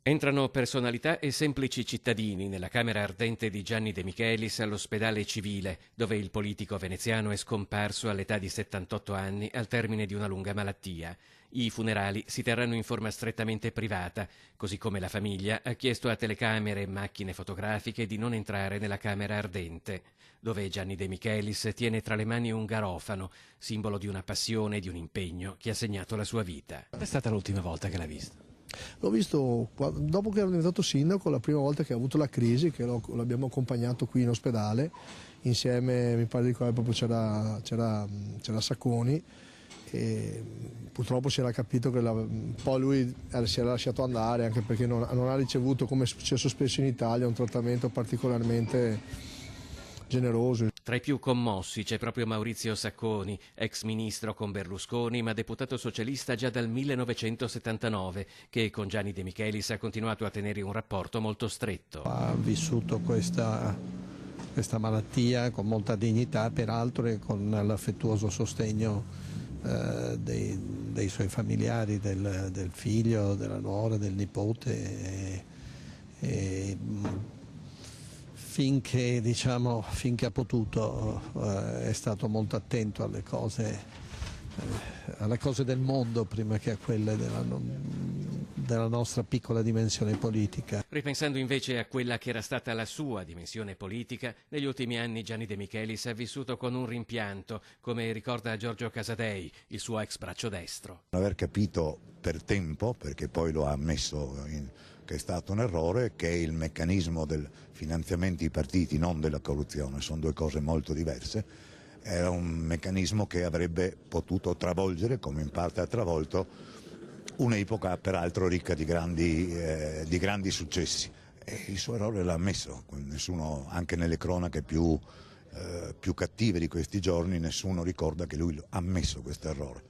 Entrano personalità e semplici cittadini nella camera ardente di Gianni De Michelis all'ospedale civile, dove il politico veneziano è scomparso all'età di 78 anni al termine di una lunga malattia. I funerali si terranno in forma strettamente privata, così come la famiglia ha chiesto a telecamere e macchine fotografiche di non entrare nella camera ardente, dove Gianni De Michelis tiene tra le mani un garofano, simbolo di una passione e di un impegno che ha segnato la sua vita. Qual è stata l'ultima volta che l'ha visto? L'ho visto dopo che ero diventato sindaco, la prima volta che ha avuto la crisi, che l'abbiamo accompagnato qui in ospedale, insieme, mi pare di ricordare, proprio c'era Sacconi, e purtroppo si era capito che poi lui si era lasciato andare, anche perché non ha ricevuto, come è successo spesso in Italia, un trattamento particolarmente generoso. Tra i più commossi c'è proprio Maurizio Sacconi, ex ministro con Berlusconi ma deputato socialista già dal 1979, che con Gianni De Michelis ha continuato a tenere un rapporto molto stretto. Ha vissuto questa malattia con molta dignità, peraltro, e con l'affettuoso sostegno dei suoi familiari, del figlio, della nuora, del nipote. Finché ha potuto è stato molto attento alle cose del mondo prima che a quelle della nostra piccola dimensione politica. Ripensando invece a quella che era stata la sua dimensione politica, negli ultimi anni Gianni De Michelis ha vissuto con un rimpianto, come ricorda Giorgio Casadei, il suo ex braccio destro. Aver capito per tempo, perché poi lo ha ammesso che è stato un errore, che il meccanismo del finanziamento ai partiti, non della corruzione, sono due cose molto diverse, era un meccanismo che avrebbe potuto travolgere, come in parte ha travolto, un'epoca peraltro ricca di grandi successi. E il suo errore l'ha ammesso, nessuno, anche nelle cronache più cattive di questi giorni, nessuno ricorda che lui ha ammesso questo errore.